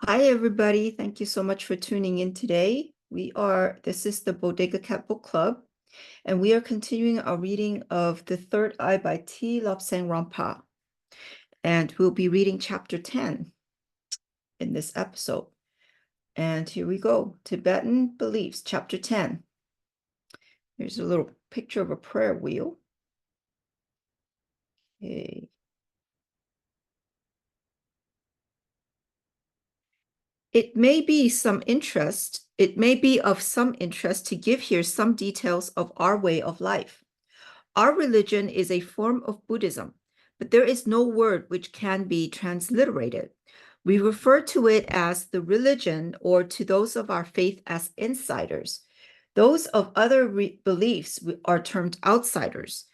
Hi, everybody. Thank you so much for tuning in today. This is the Bodega Cat Book Club, and we are continuing our reading of The Third Eye by Lobsang Rampa. And we'll be reading chapter 10 in this episode. And here we go. Tibetan Beliefs, chapter 10. Here's a little picture of a prayer wheel. Okay. It may be of some interest to give here some details of our way of life. Our religion is a form of Buddhism, but there is no word which can be transliterated. We refer to it as the religion, or to those of our faith as insiders. Those of other beliefs are termed outsiders.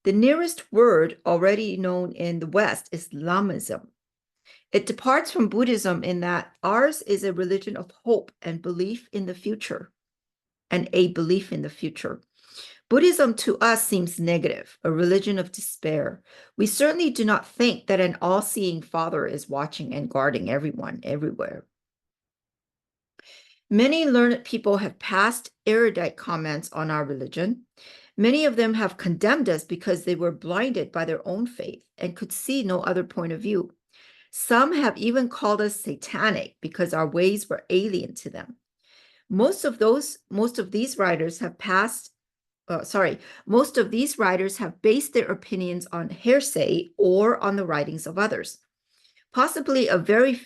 The nearest word already known in the West is Lamism. It departs from Buddhism in that ours is a religion of hope and belief in the future, and a belief in the future. Buddhism to us seems negative, a religion of despair. We certainly do not think that an all-seeing Father is watching and guarding everyone, everywhere. Many learned people have passed erudite comments on our religion. Many of them have condemned us because they were blinded by their own faith and could see no other point of view. Some have even called us satanic because our ways were alien to them. Most of these writers have based their opinions on hearsay or on the writings of others. Possibly a very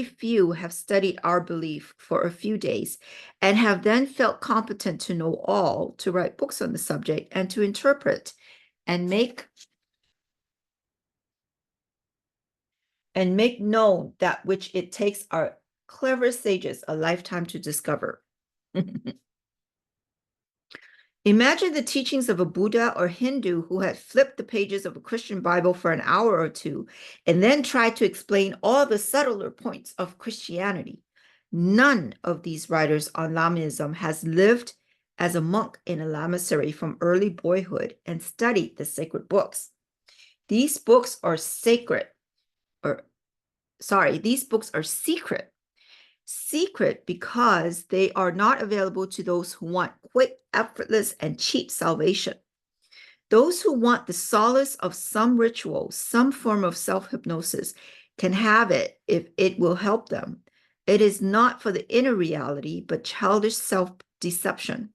few have studied our belief for a few days and have then felt competent to know all, to write books on the subject, and to interpret and make known that which it takes our clever sages a lifetime to discover. Imagine the teachings of a Buddha or Hindu who had flipped the pages of a Christian Bible for an hour or two and then tried to explain all the subtler points of Christianity. None of these writers on Lamism has lived as a monk in a lamasery from early boyhood and studied the sacred books. These books are secret. Secret because they are not available to those who want quick, effortless, and cheap salvation. Those who want the solace of some ritual, some form of self-hypnosis, can have it if it will help them. It is not for the inner reality, but childish self-deception.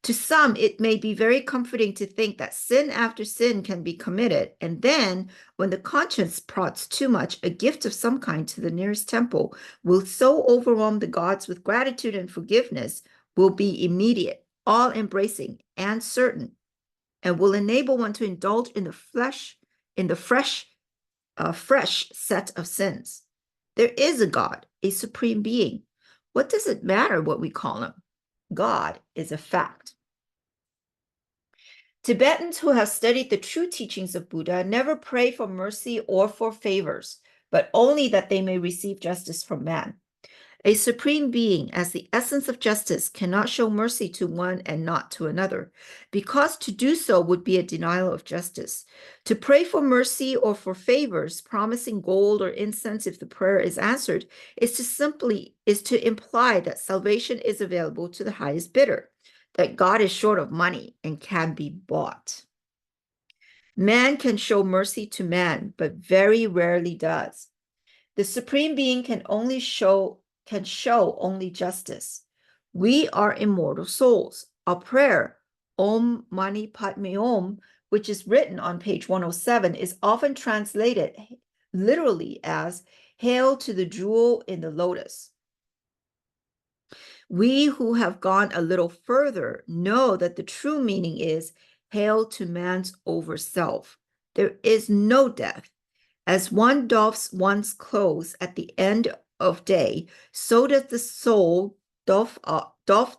To some, it may be very comforting to think that sin after sin can be committed, and then, when the conscience prods too much, a gift of some kind to the nearest temple will so overwhelm the gods with gratitude and forgiveness, will be immediate, all-embracing, and certain, and will enable one to indulge in the fresh set of sins. There is a God, a supreme being. What does it matter what we call him? God is a fact. Tibetans who have studied the true teachings of Buddha never pray for mercy or for favors, but only that they may receive justice from man. A supreme being, as the essence of justice, cannot show mercy to one and not to another, because to do so would be a denial of justice. To pray for mercy or for favors, promising gold or incense if the prayer is answered, is to imply that salvation is available to the highest bidder, that God is short of money and can be bought. Man can show mercy to man, but very rarely does. The Supreme Being can show only justice. We are immortal souls. Our prayer, Om Mani Padme Om, which is written on page 107, is often translated literally as Hail to the jewel in the lotus. We who have gone a little further know that the true meaning is Hail to man's overself. There is no death. As one doffs one's clothes at the end of day, so does the soul doff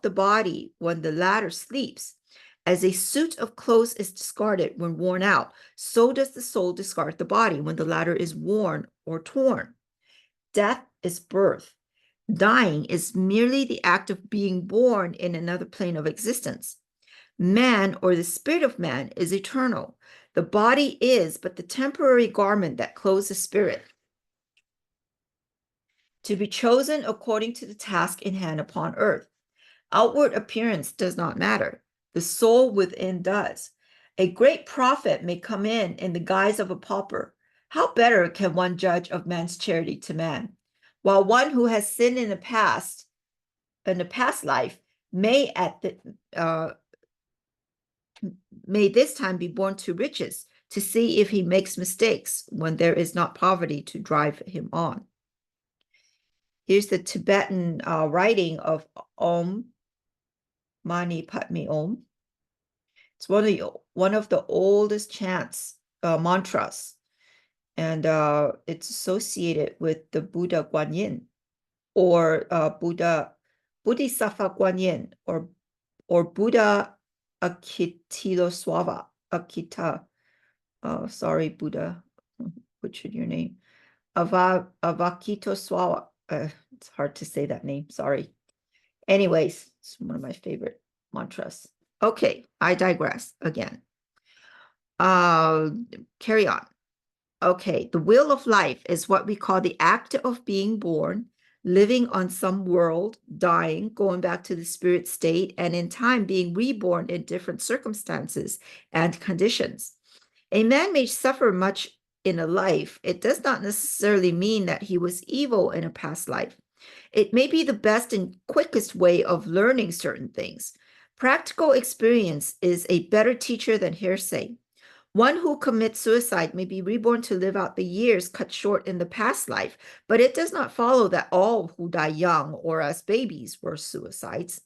the body when the latter sleeps. As a suit of clothes is discarded when worn out, so does the soul discard the body when the latter is worn or torn. Death is birth. Dying is merely the act of being born in another plane of existence. Man, or the spirit of man, is eternal. The body is but the temporary garment that clothes the spirit. to be chosen according to the task in hand upon earth. Outward appearance does not matter. The soul within does. A great prophet may come in the guise of a pauper. How better can one judge of man's charity to man? While one who has sinned in the past life, may may this time be born to riches, to see if he makes mistakes when there is not poverty to drive him on. Here's the Tibetan writing of Om Mani Padme Om. It's one of the oldest chants, mantras, and it's associated with the Buddha Guanyin, or Bodhisattva Guanyin, or Buddha Akitiloswava, Akita. Sorry, Buddha, butchered your name. Avakitoswava. It's hard to say that name. Sorry. Anyways, it's one of my favorite mantras. Okay, I digress again. Carry on. Okay, the wheel of life is what we call the act of being born, living on some world, dying, going back to the spirit state, and in time being reborn in different circumstances and conditions. A man may suffer much in a life. It does not necessarily mean that he was evil in a past life. It may be the best and quickest way of learning certain things. Practical experience is a better teacher than hearsay. One who commits suicide may be reborn to live out the years cut short in the past life, but it does not follow that all who die young or as babies were suicides.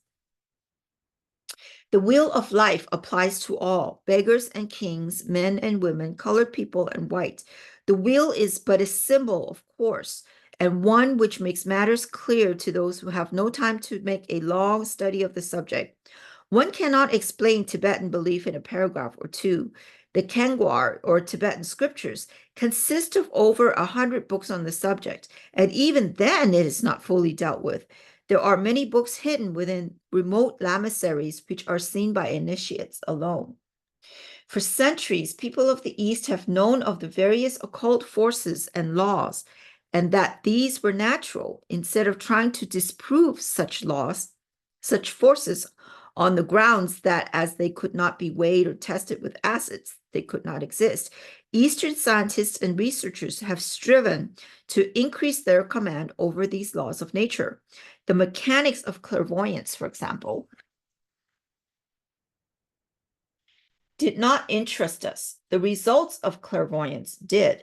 The wheel of life applies to all, beggars and kings, men and women, colored people and white. The wheel is but a symbol, of course, and one which makes matters clear to those who have no time to make a long study of the subject. One cannot explain Tibetan belief in a paragraph or two. The Kangwar, or Tibetan scriptures, consist of over 100 books on the subject, and even then it is not fully dealt with. There are many books hidden within remote lamasseries which are seen by initiates alone. For centuries, people of the East have known of the various occult forces and laws, and that these were natural, instead of trying to disprove such laws, such forces, on the grounds that as they could not be weighed or tested with acids, they could not exist. Eastern scientists and researchers have striven to increase their command over these laws of nature. The mechanics of clairvoyance, for example, did not interest us. The results of clairvoyance did.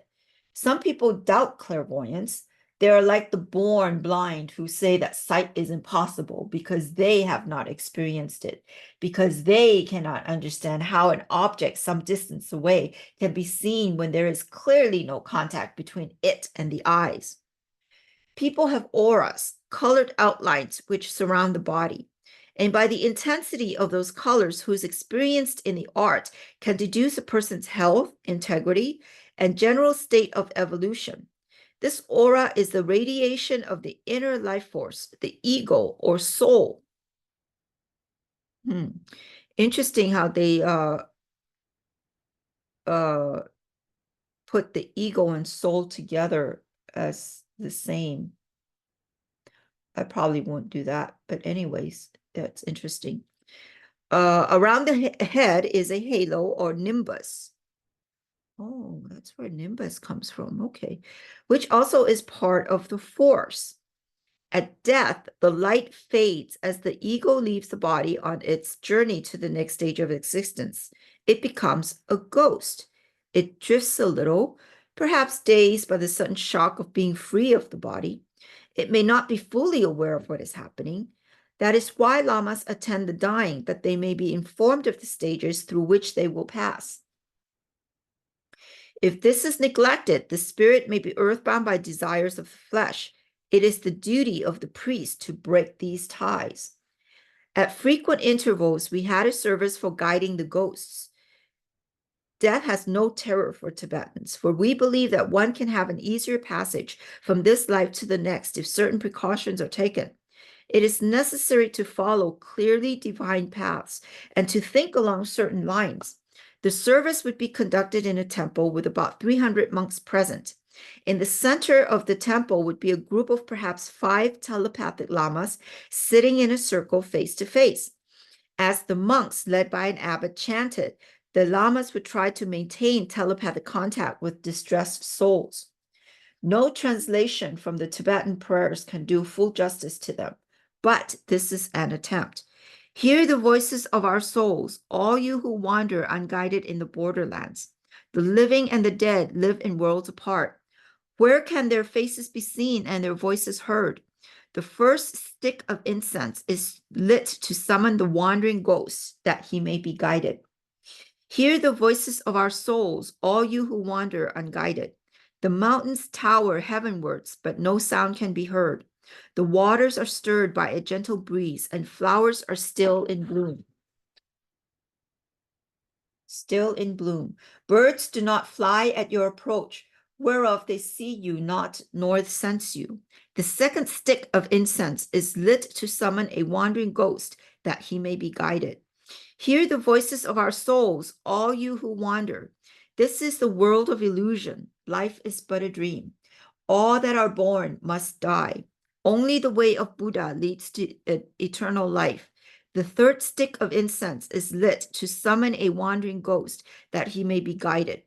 Some people doubt clairvoyance. They are like the born blind who say that sight is impossible because they have not experienced it, because they cannot understand how an object some distance away can be seen when there is clearly no contact between it and the eyes. People have auras, colored outlines which surround the body, and by the intensity of those colors who is experienced in the art can deduce a person's health, integrity, and general state of evolution. This aura is the radiation of the inner life force, the ego or soul. Interesting how they put the ego and soul together as the same. I probably won't do that, but anyways, that's interesting. Around the head is a halo or nimbus. Oh, that's where nimbus comes from. Okay. Which also is part of the force. At death, the light fades as the ego leaves the body on its journey to the next stage of existence. It becomes a ghost. It drifts a little, perhaps dazed by the sudden shock of being free of the body. It may not be fully aware of what is happening. That is why lamas attend the dying, that they may be informed of the stages through which they will pass. If this is neglected, the spirit may be earthbound by desires of the flesh. It is the duty of the priest to break these ties. At frequent intervals, we had a service for guiding the ghosts. Death has no terror for Tibetans, for we believe that one can have an easier passage from this life to the next if certain precautions are taken. It is necessary to follow clearly defined paths and to think along certain lines. The service would be conducted in a temple with about 300 monks present. In the center of the temple would be a group of perhaps 5 telepathic lamas sitting in a circle face to face. As the monks, led by an abbot, chanted, the lamas would try to maintain telepathic contact with distressed souls. No translation from the Tibetan prayers can do full justice to them, but this is an attempt. Hear the voices of our souls, all you who wander unguided in the borderlands. The living and the dead live in worlds apart. Where can their faces be seen and their voices heard? The first stick of incense is lit to summon the wandering ghost that he may be guided. Hear the voices of our souls, all you who wander unguided. The mountains tower heavenwards, but no sound can be heard. The waters are stirred by a gentle breeze, and flowers are still in bloom. Still in bloom. Birds do not fly at your approach, whereof they see you not, nor sense you. The second stick of incense is lit to summon a wandering ghost, that he may be guided. Hear the voices of our souls, all you who wander. This is the world of illusion. Life is but a dream. All that are born must die. Only the way of Buddha leads to eternal life. The third stick of incense is lit to summon a wandering ghost, that he may be guided.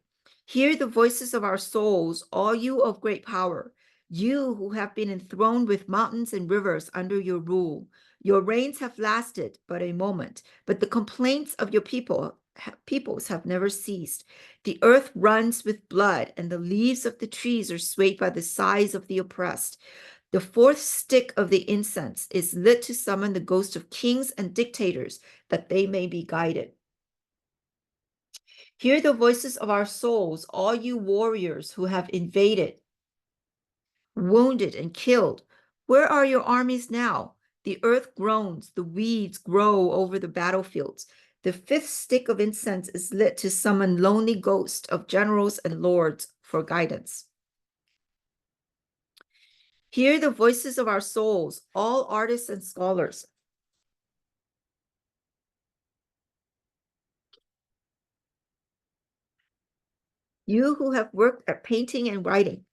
Hear the voices of our souls, all you of great power, you who have been enthroned with mountains and rivers under your rule. Your reigns have lasted but a moment, but the complaints of your peoples have never ceased. The earth runs with blood, and the leaves of the trees are swayed by the sighs of the oppressed. The fourth stick of the incense is lit to summon the ghost of kings and dictators, that they may be guided. Hear the voices of our souls, all you warriors who have invaded, wounded, and killed. Where are your armies now? The earth groans, the weeds grow over the battlefields. The fifth stick of incense is lit to summon lonely ghosts of generals and lords for guidance. Hear the voices of our souls, all artists and scholars. You who have worked at painting and writing.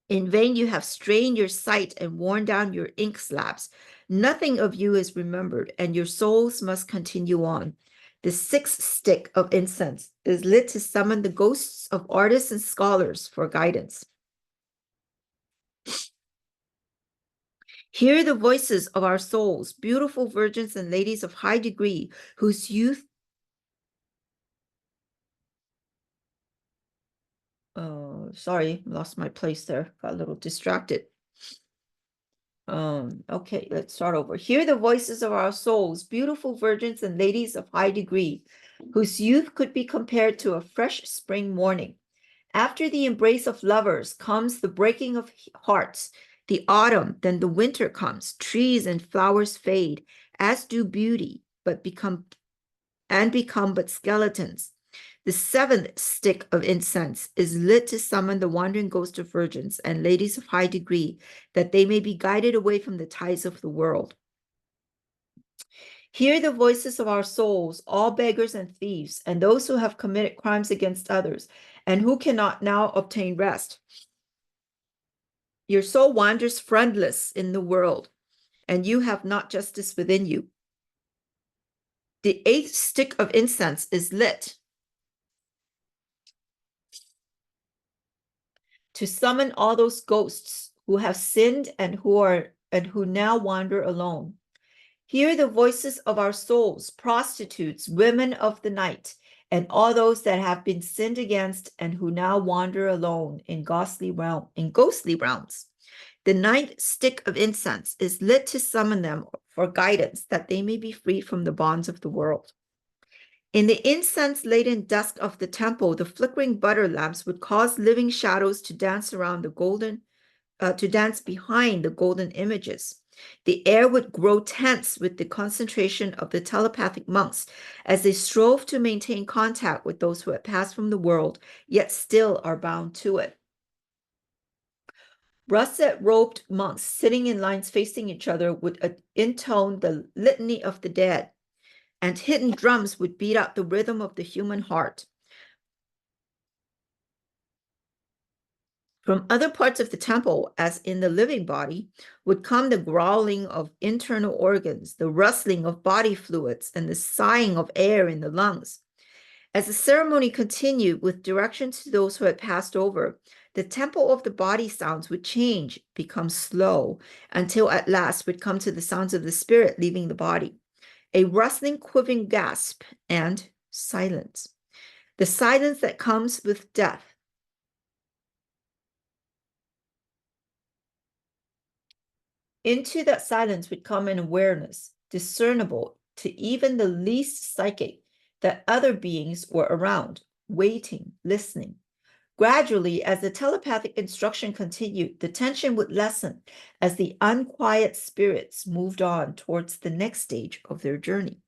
In vain you have strained your sight and worn down your ink slabs. Nothing of you is remembered, and your souls must continue on. The sixth stick of incense is lit to summon the ghosts of artists and scholars for guidance. Hear the voices of our souls, beautiful virgins and ladies of high degree, whose youth sorry, lost my place there, got a little distracted. Okay, let's start over. Hear the voices of our souls, beautiful virgins and ladies of high degree, whose youth could be compared to a fresh spring morning. After the embrace of lovers comes the breaking of hearts. The autumn, then the winter comes. Trees and flowers fade, as do beauty, but become but skeletons. The seventh stick of incense is lit to summon the wandering ghost of virgins and ladies of high degree, that they may be guided away from the ties of the world. Hear the voices of our souls, all beggars and thieves, and those who have committed crimes against others, and who cannot now obtain rest. Your soul wanders friendless in the world, and you have not justice within you. The eighth stick of incense is lit to summon all those ghosts who have sinned and who now wander alone. Hear the voices of our souls, prostitutes, women of the night, and all those that have been sinned against and who now wander alone in ghostly realms. The ninth stick of incense is lit to summon them for guidance, that they may be freed from the bonds of the world. In the incense-laden dusk of the temple, the flickering butter lamps would cause living shadows to dance behind the golden images. The air would grow tense with the concentration of the telepathic monks as they strove to maintain contact with those who had passed from the world, yet still are bound to it. Russet-robed monks sitting in lines facing each other would intone the litany of the dead, and hidden drums would beat out the rhythm of the human heart. From other parts of the temple, as in the living body, would come the growling of internal organs, the rustling of body fluids, and the sighing of air in the lungs. As the ceremony continued with directions to those who had passed over, the tempo of the body sounds would change, become slow, until at last would come to the sounds of the spirit leaving the body. A rustling, quivering gasp, and silence. The silence that comes with death. Into that silence would come an awareness, discernible to even the least psychic, that other beings were around, waiting, listening. Gradually, as the telepathic instruction continued, the tension would lessen as the unquiet spirits moved on towards the next stage of their journey.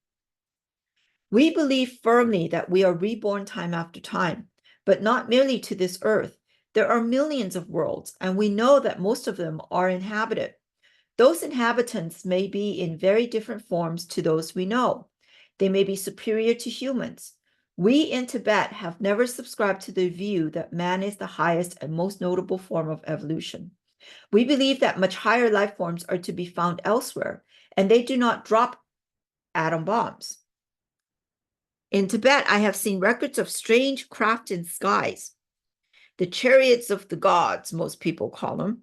We believe firmly that we are reborn time after time, but not merely to this earth. There are millions of worlds, and we know that most of them are inhabited. Those inhabitants may be in very different forms to those we know. They may be superior to humans. We in Tibet have never subscribed to the view that man is the highest and most notable form of evolution. We believe that much higher life forms are to be found elsewhere, and they do not drop atom bombs. In Tibet, I have seen records of strange craft in skies. The chariots of the gods, most people call them.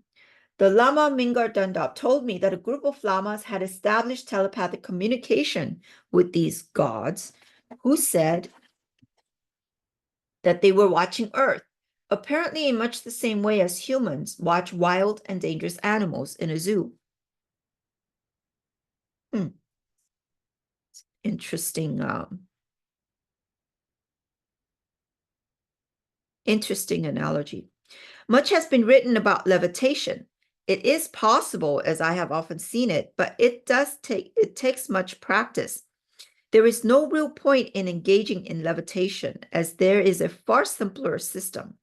The Lama Mingar Dundap told me that a group of lamas had established telepathic communication with these gods, who said that they were watching Earth, apparently in much the same way as humans watch wild and dangerous animals in a zoo. Interesting, interesting analogy. Much has been written about levitation. It is possible, as I have often seen it, but it takes much practice. There is no real point in engaging in levitation, as there is a far simpler system.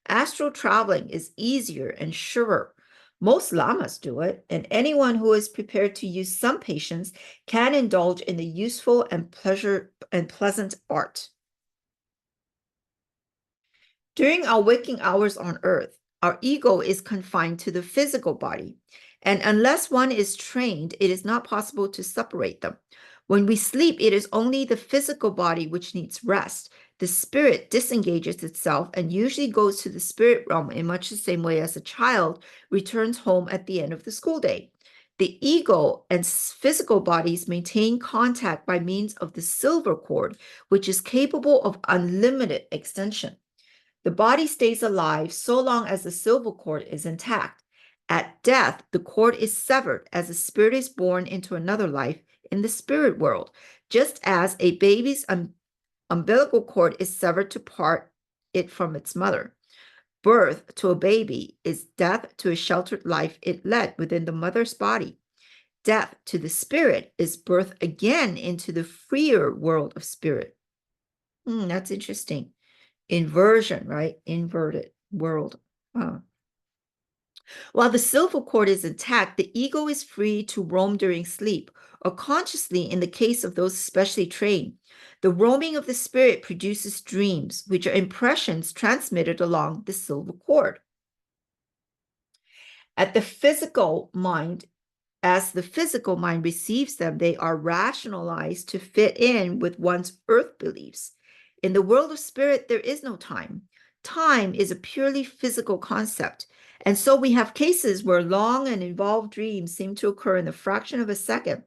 Astral traveling is easier and surer. Most lamas do it, and anyone who is prepared to use some patience can indulge in the useful and pleasant art. During our waking hours on earth, our ego is confined to the physical body, and unless one is trained, it is not possible to separate them. When we sleep, it is only the physical body which needs rest. The spirit disengages itself and usually goes to the spirit realm in much the same way as a child returns home at the end of the school day. The ego and physical bodies maintain contact by means of the silver cord, which is capable of unlimited extension. The body stays alive so long as the silver cord is intact. At death, the cord is severed as the spirit is born into another life in the spirit world, just as a baby's umbilical cord is severed to part it from its mother. Birth to a baby is death to a sheltered life it led within the mother's body. Death to the spirit is birth again into the freer world of spirit. That's interesting. Inversion, right? Inverted world. While the silver cord is intact, the ego is free to roam during sleep, or consciously in the case of those especially trained. The roaming of the spirit produces dreams, which are impressions transmitted along the silver cord. As the physical mind receives them, they are rationalized to fit in with one's earth beliefs. In the world of spirit, there is no time. Time is a purely physical concept. And so we have cases where long and involved dreams seem to occur in a fraction of a second.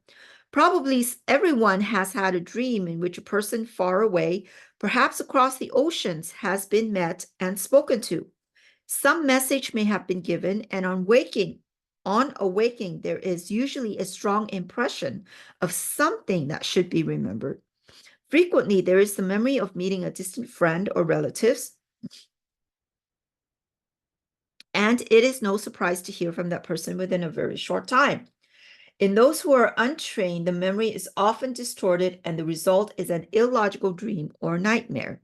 Probably everyone has had a dream in which a person far away, perhaps across the oceans, has been met and spoken to. Some message may have been given, and on awaking, there is usually a strong impression of something that should be remembered. Frequently, there is the memory of meeting a distant friend or relatives, and it is no surprise to hear from that person within a very short time. In those who are untrained, the memory is often distorted, and the result is an illogical dream or nightmare.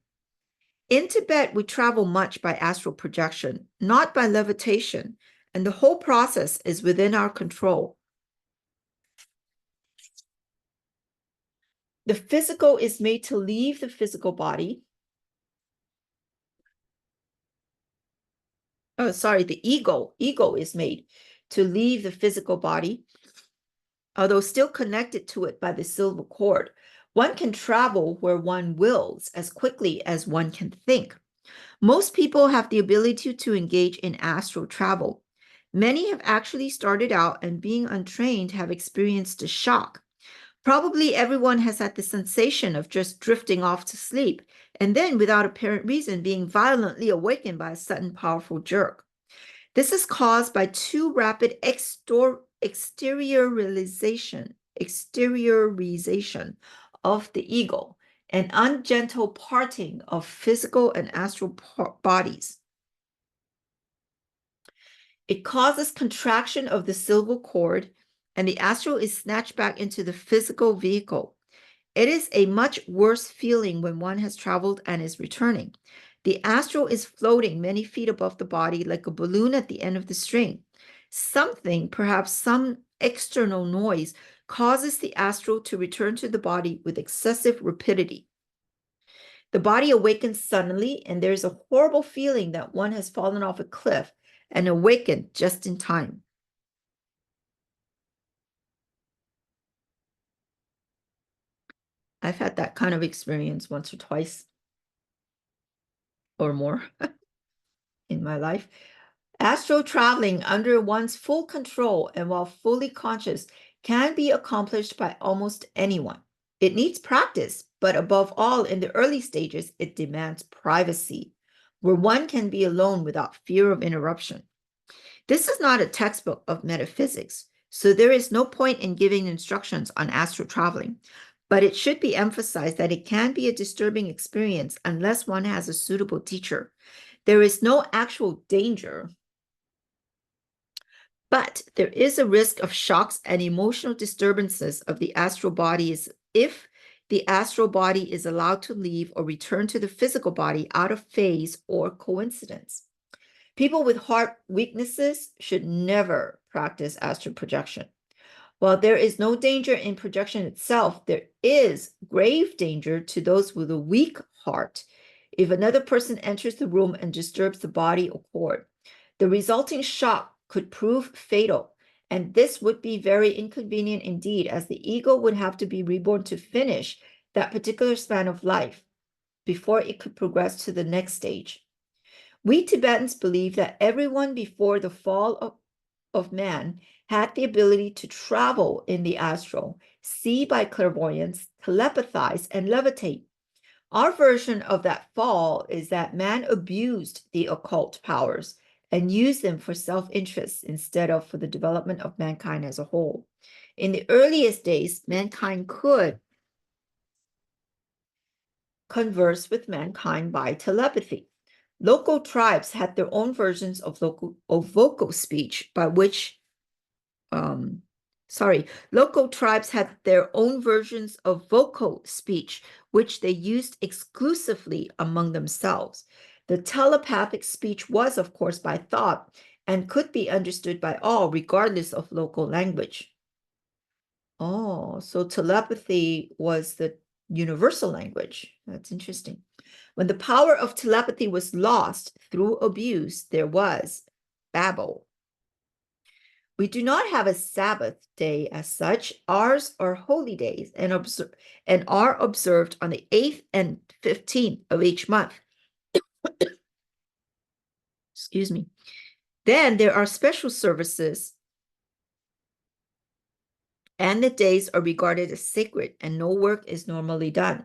In Tibet, we travel much by astral projection, not by levitation, and the whole process is within our control. The physical is made to leave the physical body, the ego is made to leave the physical body, although still connected to it by the silver cord. One can travel where one wills as quickly as one can think. Most people have the ability to engage in astral travel. Many have actually started out and being untrained have experienced a shock. Probably everyone has had the sensation of just drifting off to sleep and then without apparent reason being violently awakened by a sudden powerful jerk. This is caused by too rapid exteriorization of the ego, an ungentle parting of physical and astral bodies. It causes contraction of the silver cord, and the astral is snatched back into the physical vehicle. It is a much worse feeling when one has traveled and is returning. The astral is floating many feet above the body like a balloon at the end of the string. Something, perhaps some external noise, causes the astral to return to the body with excessive rapidity. The body awakens suddenly, and there's a horrible feeling that one has fallen off a cliff and awakened just in time. I've had that kind of experience once or twice or more in my life. Astral traveling under one's full control and while fully conscious can be accomplished by almost anyone. It needs practice, but above all, in the early stages, it demands privacy, where one can be alone without fear of interruption. This is not a textbook of metaphysics, so there is no point in giving instructions on astral traveling, but it should be emphasized that it can be a disturbing experience unless one has a suitable teacher. There is no actual danger, but there is a risk of shocks and emotional disturbances of the astral bodies if the astral body is allowed to leave or return to the physical body out of phase or coincidence. People with heart weaknesses should never practice astral projection. While there is no danger in projection itself, there is grave danger to those with a weak heart if another person enters the room and disturbs the body or cord. The resulting shock could prove fatal, and this would be very inconvenient indeed, as the ego would have to be reborn to finish that particular span of life before it could progress to the next stage. We Tibetans believe that everyone before the fall of man had the ability to travel in the astral, see by clairvoyance, telepathize, and levitate. Our version of that fall is that man abused the occult powers and used them for self-interest instead of for the development of mankind as a whole. In the earliest days, mankind could converse with mankind by telepathy. Local tribes had their own versions of vocal speech by which local tribes had their own versions of vocal speech, which they used exclusively among themselves. The telepathic speech was, of course, by thought and could be understood by all, regardless of local language. Oh, so telepathy was the universal language. That's interesting. When the power of telepathy was lost through abuse, there was babble. We do not have a Sabbath day as such. Ours are holy days and are observed on the 8th and 15th of each month. Excuse me. Then there are special services, and the days are regarded as sacred, and no work is normally done.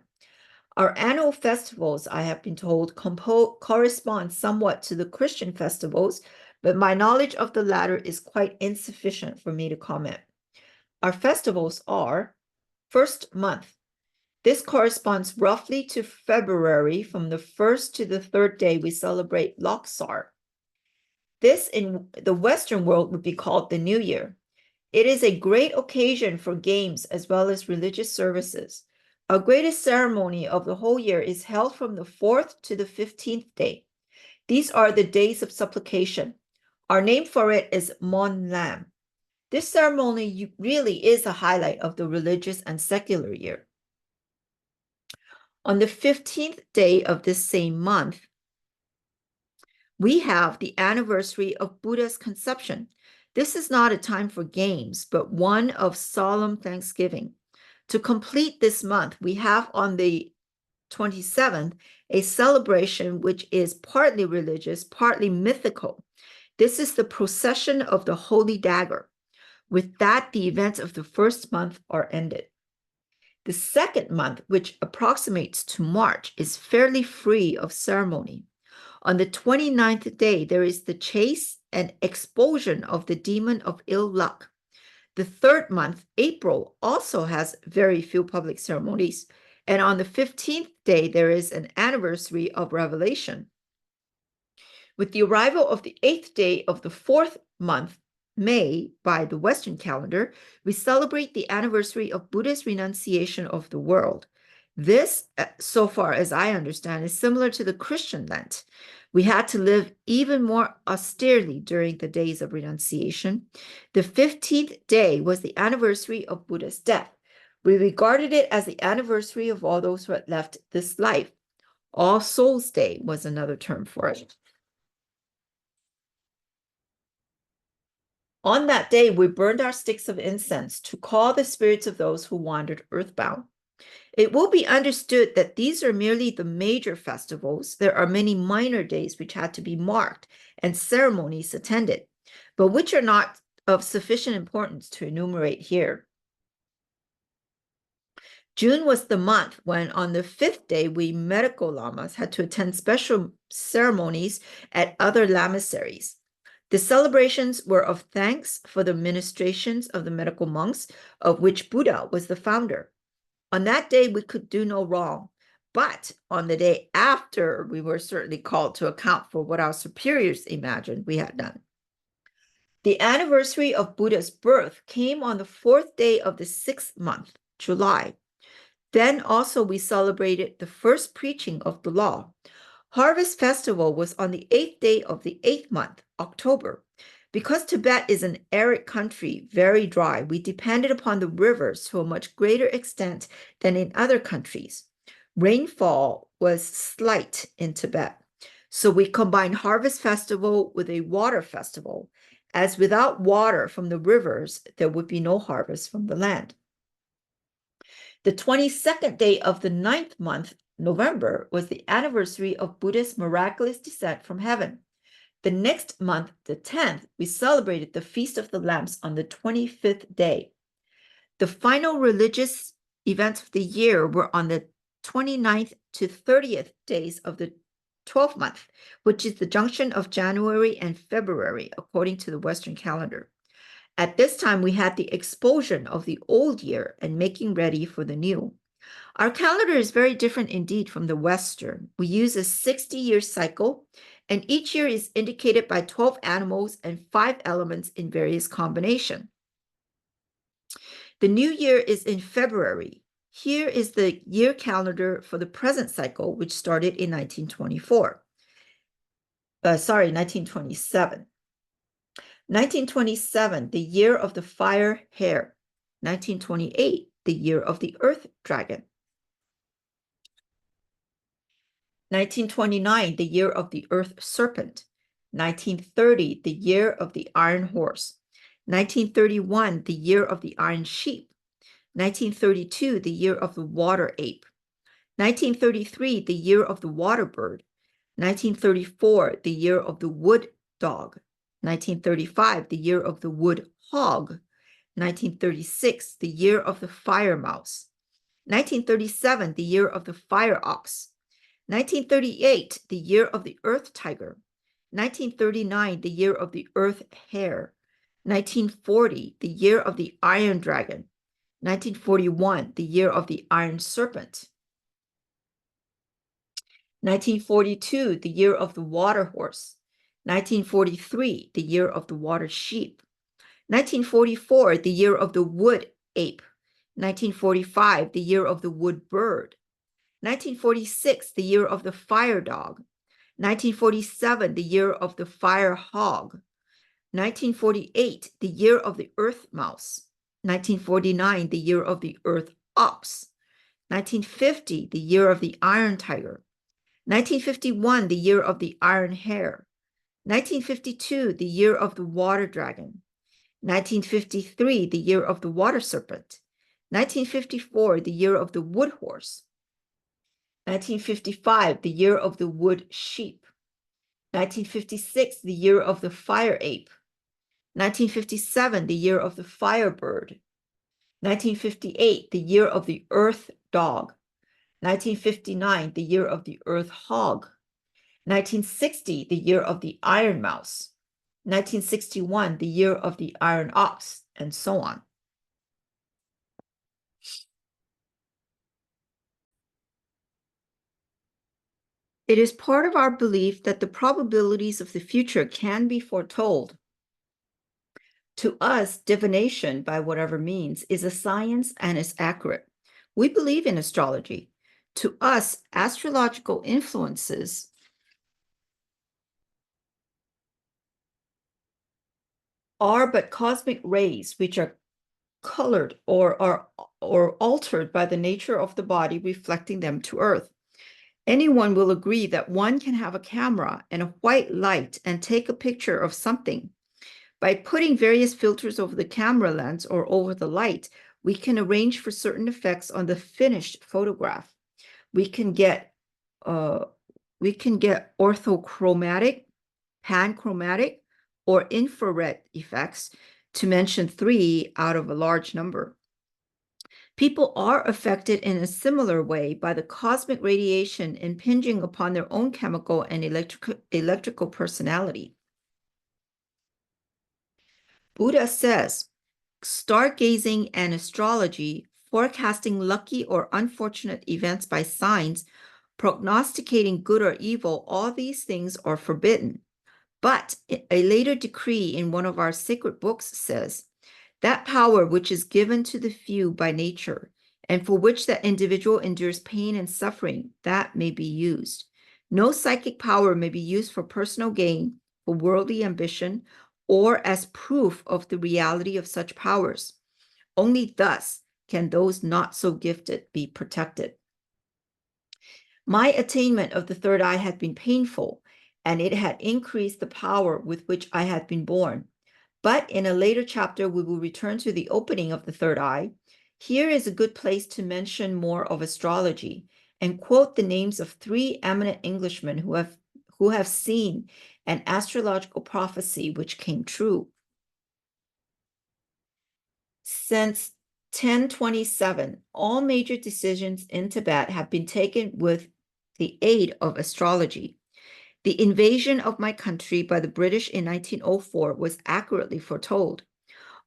Our annual festivals, I have been told, correspond somewhat to the Christian festivals, but my knowledge of the latter is quite insufficient for me to comment. Our festivals are first month. This corresponds roughly to February. From the 1st to the 3rd day, we celebrate Lobsang. This in the Western world would be called the New Year. It is a great occasion for games as well as religious services. Our greatest ceremony of the whole year is held from the 4th to the 15th day. These are the days of supplication. Our name for it is Mon Lam. This ceremony really is a highlight of the religious and secular year. On the 15th day of this same month, We have the anniversary of Buddha's conception. This is not a time for games, but one of solemn thanksgiving. To complete this month, we have on the 27th a celebration which is partly religious, partly mythical. This is the procession of the Holy Dagger. With that, the events of the first month are ended. The second month, which approximates to March, is fairly free of ceremony. On the 29th day, there is the chase and expulsion of the demon of ill luck. The third month, April, also has very few public ceremonies. And on the 15th day, there is an anniversary of revelation. With the arrival of the 8th day of the fourth month, May, by the Western calendar, we celebrate the anniversary of Buddha's renunciation of the world. This, so far as I understand, is similar to the Christian Lent. We had to live even more austerely during the days of renunciation. The 15th day was the anniversary of Buddha's death. We regarded it as the anniversary of all those who had left this life. All Souls Day was another term for it. On that day, we burned our sticks of incense to call the spirits of those who wandered earthbound. It will be understood that these are merely the major festivals. There are many minor days which had to be marked and ceremonies attended, but which are not of sufficient importance to enumerate here. June was the month when, on the 5th day, we medical lamas had to attend special ceremonies at other lamaseries. The celebrations were of thanks for the ministrations of the medical monks, of which Buddha was the founder. On that day, we could do no wrong, but on the day after, we were certainly called to account for what our superiors imagined we had done. The anniversary of Buddha's birth came on the 4th day of the 6th month, July. Then also we celebrated the first preaching of the law. Harvest festival was on the 8th day of the 8th month, October. Because Tibet is an arid country, very dry, we depended upon the rivers to a much greater extent than in other countries. Rainfall was slight in Tibet, so we combined harvest festival with a water festival, as without water from the rivers, there would be no harvest from the land. The 22nd day of the 9th month, November, was the anniversary of Buddha's miraculous descent from heaven. The next month, the 10th, we celebrated the Feast of the Lamps on the 25th day. The final religious events of the year were on the 29th to 30th days of the 12th month, which is the junction of January and February, according to the Western calendar. At this time, we had the expulsion of the old year and making ready for the new. Our calendar is very different indeed from the Western. We use a 60-year cycle, and each year is indicated by 12 animals and 5 elements in various combinations. The new year is in February. Here is the year calendar for the present cycle, which started in 1927. 1927, the year of the fire hare. 1928, the year of the earth dragon. 1929, the year of the earth serpent. 1930, the year of the iron horse. 1931, the year of the iron sheep. 1932, the year of the water ape. 1933, the year of the water bird. 1934, the year of the wood dog. 1935, the year of the wood hog. 1936, the year of the fire mouse. 1937, the year of the fire ox. 1938, the year of the earth tiger. 1939, the year of the earth hare. 1940, the year of the iron dragon. 1941, the year of the iron serpent. 1942, the year of the water horse. 1943, the year of the water sheep. 1944, the year of the wood ape. 1945, the year of the wood bird. 1946, the year of the fire dog. 1947, the year of the fire hog. 1948, the year of the earth mouse. 1949, the year of the earth ox. 1950, the year of the iron tiger. 1951, the year of the iron hare. 1952, the year of the water dragon. 1953, the year of the water serpent. 1954, the year of the wood horse. 1955, the year of the wood sheep. 1956, the year of the fire ape. 1957, the year of the firebird. 1958, the year of the earth dog. 1959, the year of the earth hog. 1960, the year of the iron mouse. 1961, the year of the iron ox, and so on. It is part of our belief that the probabilities of the future can be foretold. To us, divination, by whatever means, is a science and is accurate. We believe in astrology. To us, astrological influences are but cosmic rays which are colored or altered by the nature of the body reflecting them to Earth. Anyone will agree that one can have a camera and a white light and take a picture of something. By putting various filters over the camera lens or over the light, we can arrange for certain effects on the finished photograph. We can get orthochromatic, panchromatic, or infrared effects, to mention 3 out of a large number. People are affected in a similar way by the cosmic radiation impinging upon their own chemical and electrical personality. Buddha says, stargazing and astrology, forecasting lucky or unfortunate events by signs, prognosticating good or evil, all these things are forbidden. But a later decree in one of our sacred books says, that power which is given to the few by nature, and for which that individual endures pain and suffering, that may be used. No psychic power may be used for personal gain, for worldly ambition, or as proof of the reality of such powers. Only thus can those not so gifted be protected. My attainment of the third eye had been painful, and it had increased the power with which I had been born. But in a later chapter, we will return to the opening of the third eye. Here is a good place to mention more of astrology and quote the names of 3 eminent Englishmen who have seen an astrological prophecy which came true. Since 1027, all major decisions in Tibet have been taken with the aid of astrology. The invasion of my country by the British in 1904 was accurately foretold.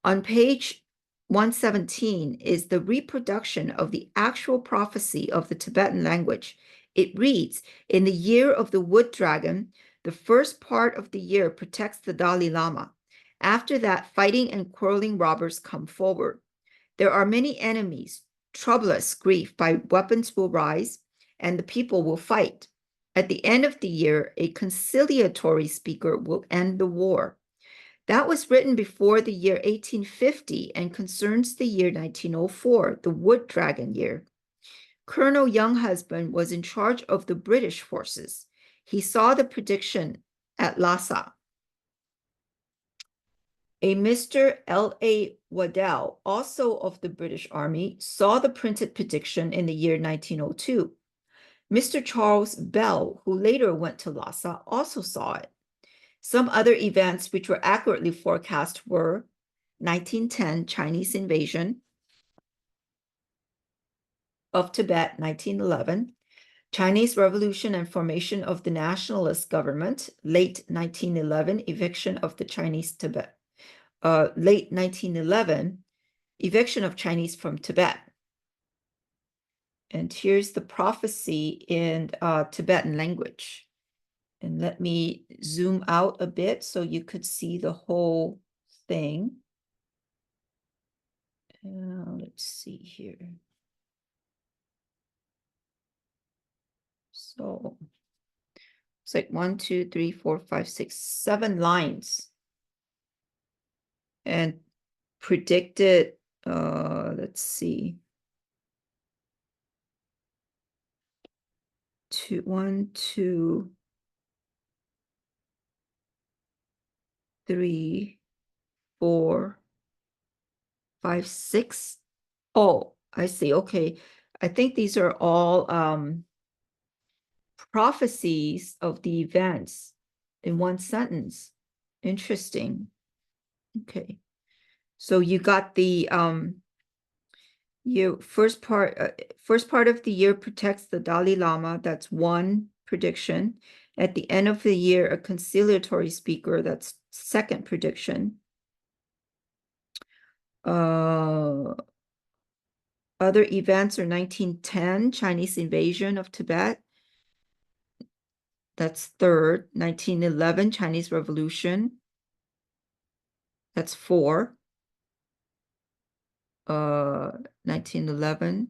On page 117 is the reproduction of the actual prophecy of the Tibetan language. It reads, in the year of the wood dragon, the first part of the year protects the Dalai Lama. After that, fighting and quarreling robbers come forward. There are many enemies. Troublous grief by weapons will rise, and the people will fight. At the end of the year, a conciliatory speaker will end the war. That was written before the year 1850 and concerns the year 1904, the wood dragon year. Colonel Younghusband was in charge of the British forces. He saw the prediction at Lhasa. A Mr. L.A. Waddell, also of the British Army, saw the printed prediction in the year 1902. Mr. Charles Bell, who later went to Lhasa, also saw it. Some other events which were accurately forecast were 1910 Chinese invasion of Tibet, 1911, Chinese Revolution and formation of the nationalist government, late 1911, eviction of the Chinese Tibet. Late 1911, eviction of Chinese from Tibet. And here's the prophecy in Tibetan language. And let me zoom out a bit so you could see the whole thing. Let's see here. So it's like 1, 2, 3, 4, 5, 6, 7 lines. And predicted, let's see. 1, 2, 3, 4, 5, 6. Oh, I see. Okay. I think these are all prophecies of the events in one sentence. Interesting. Okay. So you got the first part of the year protects the Dalai Lama. That's one prediction. At the end of the year, a conciliatory speaker. That's second prediction. Other events are 1910, Chinese invasion of Tibet. That's third. 1911, Chinese Revolution. That's 4. 1911,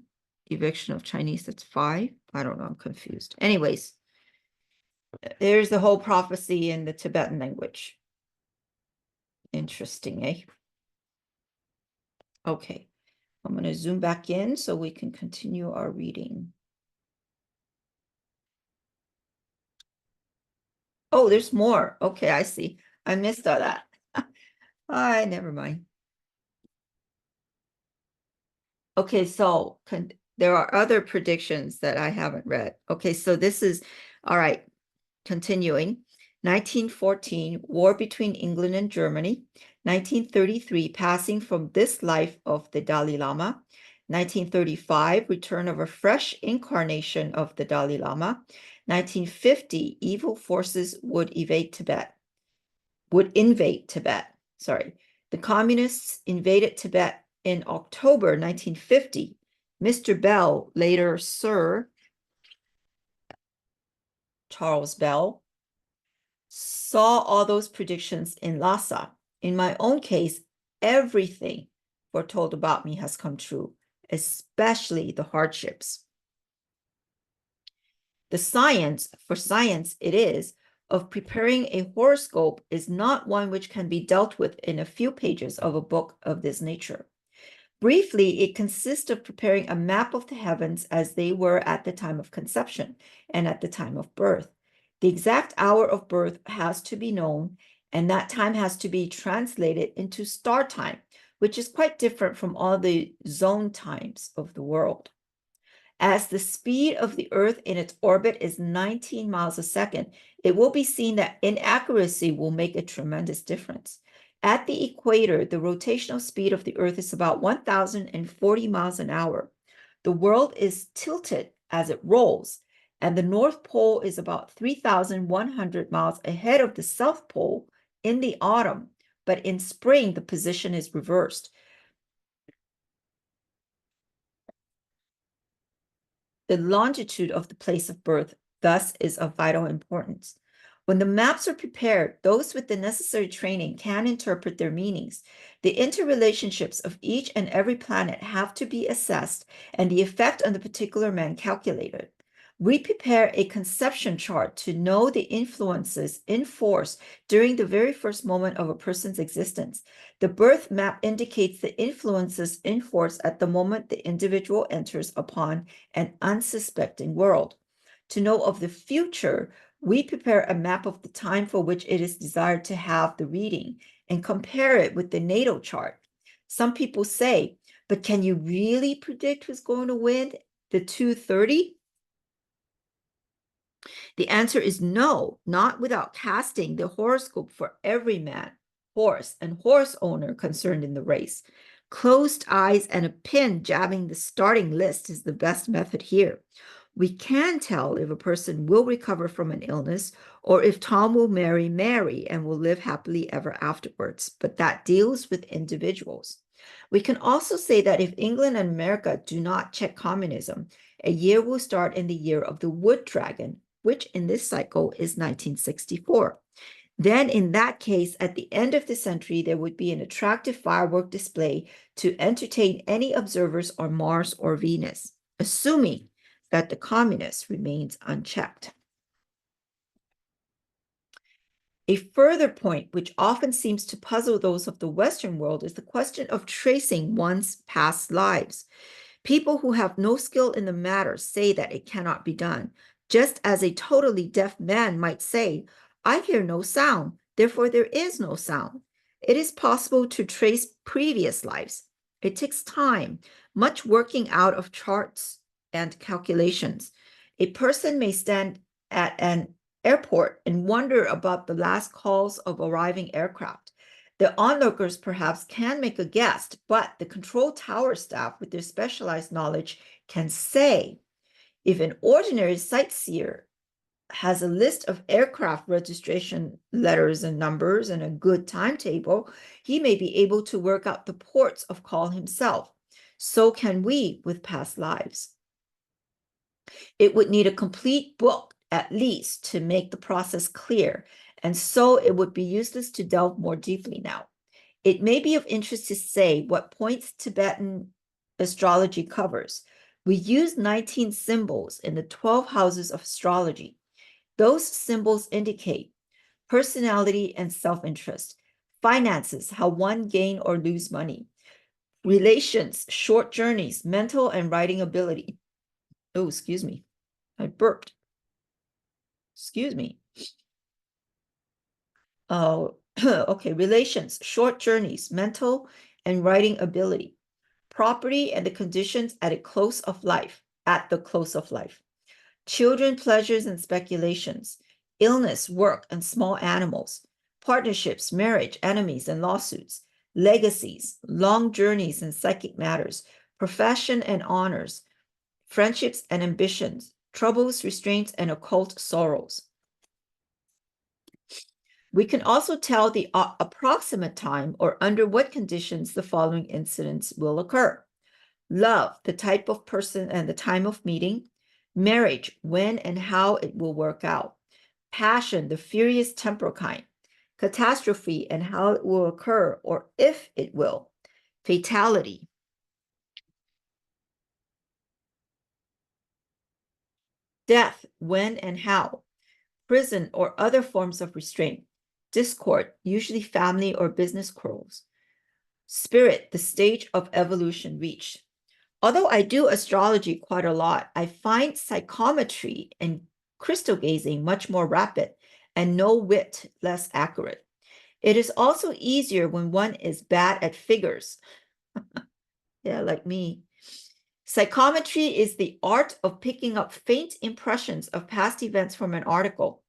eviction of Chinese. That's 5. I don't know. I'm confused. Anyways, there's the whole prophecy in the Tibetan language. Interesting, eh? Okay. I'm going to zoom back in so we can continue our reading. Oh, there's more. Okay, I see. I missed all that. All right, never mind. Okay, so there are other predictions that I haven't read. Okay, so this is, all right, continuing. 1914, war between England and Germany. 1933, passing from this life of the Dalai Lama. 1935, return of a fresh incarnation of the Dalai Lama. 1950, evil forces would invade Tibet. Sorry. The communists invaded Tibet in October 1950. Mr. Bell, later Sir Charles Bell, saw all those predictions in Lhasa. In my own case, everything foretold about me has come true, especially the hardships. The science, for science it is, of preparing a horoscope is not one which can be dealt with in a few pages of a book of this nature. Briefly, it consists of preparing a map of the heavens as they were at the time of conception and at the time of birth. The exact hour of birth has to be known, and that time has to be translated into star time, which is quite different from all the zone times of the world. As the speed of the Earth in its orbit is 19 miles a second, it will be seen that inaccuracy will make a tremendous difference. At the equator, the rotational speed of the Earth is about 1,040 miles an hour. The world is tilted as it rolls, and the North Pole is about 3,100 miles ahead of the South Pole in the autumn, but in spring, the position is reversed. The longitude of the place of birth thus is of vital importance. When the maps are prepared, those with the necessary training can interpret their meanings. The interrelationships of each and every planet have to be assessed and the effect on the particular man calculated. We prepare a conception chart to know the influences in force during the very first moment of a person's existence. The birth map indicates the influences in force at the moment the individual enters upon an unsuspecting world. To know of the future, we prepare a map of the time for which it is desired to have the reading and compare it with the natal chart. Some people say, but can you really predict who's going to win the 230? The answer is no, not without casting the horoscope for every man, horse, and horse owner concerned in the race. Closed eyes and a pin jabbing the starting list is the best method here. We can tell if a person will recover from an illness or if Tom will marry Mary and will live happily ever afterwards, but that deals with individuals. We can also say that if England and America do not check communism, a year will start in the year of the wood dragon, which in this cycle is 1964. Then in that case, at the end of the century, there would be an attractive firework display to entertain any observers on Mars or Venus, assuming that the communist remains unchecked. A further point, which often seems to puzzle those of the Western world, is the question of tracing one's past lives. People who have no skill in the matter say that it cannot be done, just as a totally deaf man might say, I hear no sound, Therefore, there is no sound. It is possible to trace previous lives. It takes time, much working out of charts and calculations. A person may stand at an airport and wonder about the last calls of arriving aircraft. The onlookers perhaps can make a guess, but the control tower staff with their specialized knowledge can say. If an ordinary sightseer has a list of aircraft registration letters and numbers and a good timetable, he may be able to work out the ports of call himself. So can we with past lives. It would need a complete book at least to make the process clear, and so it would be useless to delve more deeply now. It may be of interest to say what points Tibetan astrology covers. We use 19 symbols in the 12 houses of astrology. Those symbols indicate personality and self-interest, finances, how one gain or lose money, relations, short journeys, mental and writing ability. Oh, excuse me. I burped. Excuse me. Oh, okay. Relations, short journeys, mental and writing ability, property and the conditions at the close of life, children, pleasures and speculations, illness, work and small animals, partnerships, marriage, enemies and lawsuits, legacies, long journeys and psychic matters, profession and honors, friendships and ambitions, troubles, restraints, and occult sorrows. We can also tell the approximate time or under what conditions the following incidents will occur. Love, the type of person and the time of meeting. Marriage, when and how it will work out. Passion, the furious temper kind. Catastrophe, and how it will occur or if it will. Fatality. Death, when and how. Prison or other forms of restraint. Discord, usually family or business quarrels. Spirit, the stage of evolution reached. Although I do astrology quite a lot, I find psychometry and crystal gazing much more rapid and no whit less accurate. It is also easier when one is bad at figures. Yeah, like me. Psychometry is the art of picking up faint impressions of past events from an article.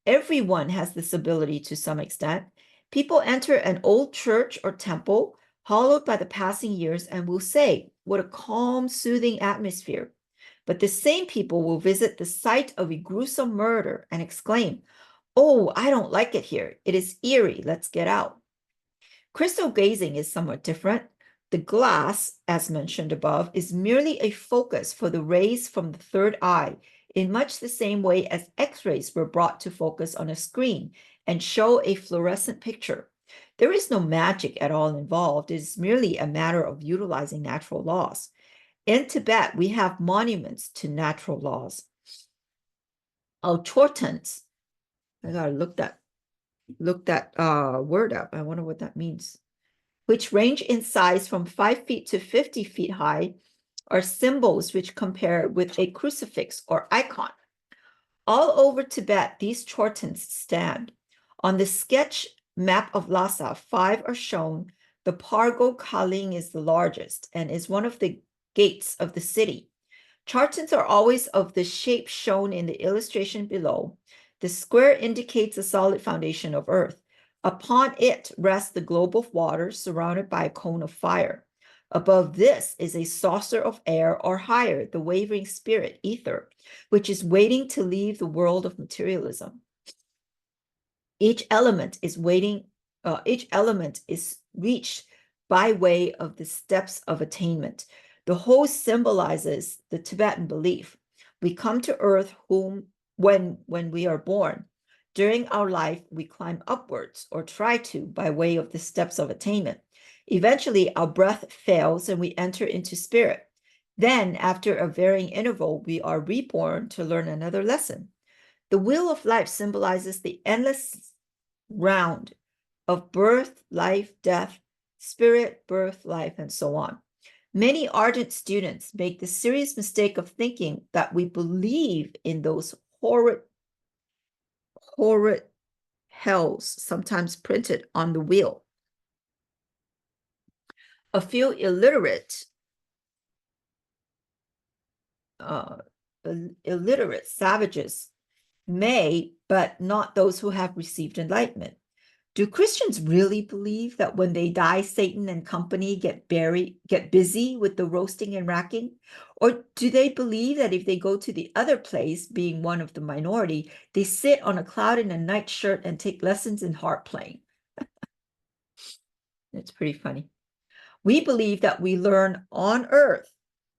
Everyone has this ability to some extent. People enter an old church or temple, hollowed by the passing years, and will say, what a calm, soothing atmosphere. But the same people will visit the site of a gruesome murder and exclaim, oh, I don't like it here. It is eerie. Let's get out. Crystal gazing is somewhat different. The glass, as mentioned above, is merely a focus for the rays from the third eye, in much the same way as X-rays were brought to focus on a screen and show a fluorescent picture. There is no magic at all involved. It is merely a matter of utilizing natural laws. In Tibet, we have monuments to natural laws. Chortens. I gotta look that word up. I wonder what that means. Which range in size from 5 feet to 50 feet high, are symbols which compare with a crucifix or icon. All over Tibet, these chortens stand. On the sketch map of Lhasa, 5 are shown. The Pargo Kaling is the largest and is one of the gates of the city. Chortens are always of the shape shown in the illustration below. The square indicates a solid foundation of earth. Upon it rests the globe of water surrounded by a cone of fire. Above this is a saucer of air, or higher, the wavering spirit, ether, which is waiting to leave the world of materialism. Each element is reached by way of the steps of attainment. The whole symbolizes the Tibetan belief. We come to earth when we are born. During our life, we climb upwards, or try to, by way of the steps of attainment. Eventually, our breath fails and we enter into spirit. Then, after a varying interval, we are reborn to learn another lesson. The wheel of life symbolizes the endless round of birth, life, death, spirit, birth, life, and so on. Many ardent students make the serious mistake of thinking that we believe in those horrid hells, sometimes printed on the wheel. A few illiterate savages may, but not those who have received enlightenment. Do Christians really believe that when they die, Satan and company get busy with the roasting and racking? Or do they believe that if they go to the other place, being one of the minority, they sit on a cloud in a nightshirt and take lessons in harp playing? It's pretty funny. We believe that we learn on earth,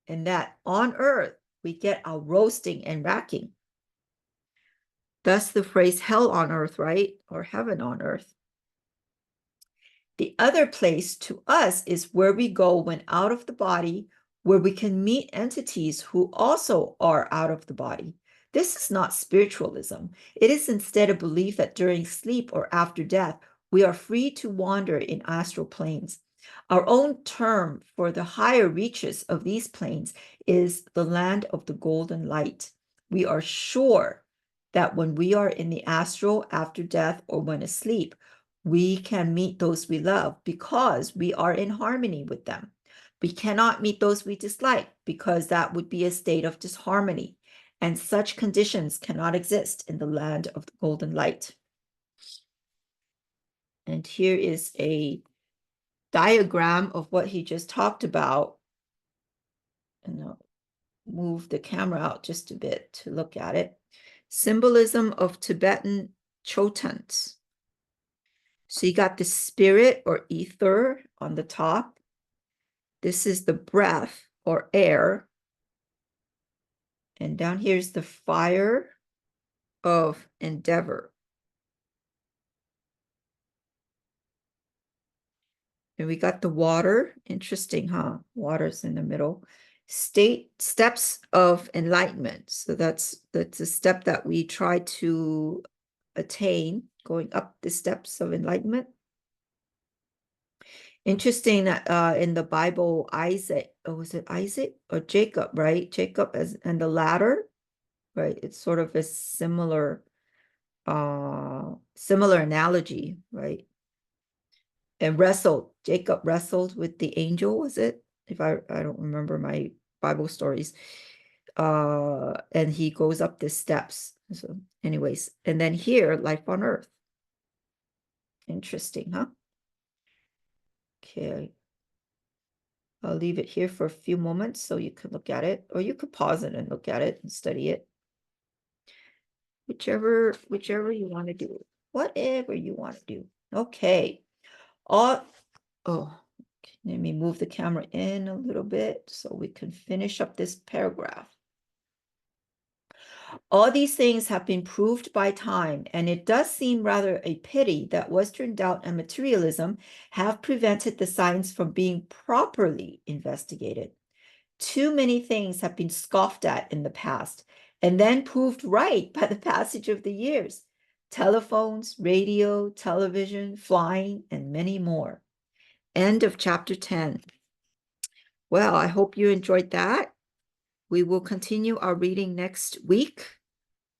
and that on earth we get our roasting and racking. Thus the phrase hell on earth, right? Or heaven on earth. The other place to us is where we go when out of the body, where we can meet entities who also are out of the body. This is not spiritualism. It is instead a belief that during sleep or after death, we are free to wander in astral planes. Our own term for the higher reaches of these planes is the land of the golden light. We are sure that when we are in the astral after death or when asleep, we can meet those we love because we are in harmony with them. We cannot meet those we dislike because that would be a state of disharmony, and such conditions cannot exist in the land of the golden light. And here is a diagram of what he just talked about. And I'll move the camera out just a bit to look at it. Symbolism of Tibetan chotans. So you got the spirit or ether on the top. This is the breath or air. And down here is the fire of endeavor. And we got the water. Interesting, huh? Water's in the middle. Steps of enlightenment. So that's a step that we try to attain, going up the steps of enlightenment. Interesting that in the Bible, Isaac, was it Isaac or Jacob, right? Jacob and the ladder, right? It's sort of a similar analogy, right? And Jacob wrestled with the angel, was it? If I don't remember my Bible stories. And he goes up the steps. So anyways, and then here, life on earth. Interesting, huh? Okay. I'll leave it here for a few moments so you can look at it, or you could pause it and look at it and study it. Whichever you want to do. Whatever you want to do. Okay. Oh, let me move the camera in a little bit so we can finish up this paragraph. All these things have been proved by time, and it does seem rather a pity that Western doubt and materialism have prevented the science from being properly investigated. Too many things have been scoffed at in the past and then proved right by the passage of the years. Telephones, radio, television, flying, and many more. End of chapter 10. Well, I hope you enjoyed that. We will continue our reading next week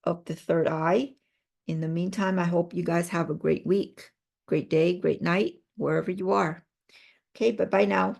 of the third eye. In the meantime, I hope you guys have a great week, great day, great night, wherever you are. Okay, bye-bye now.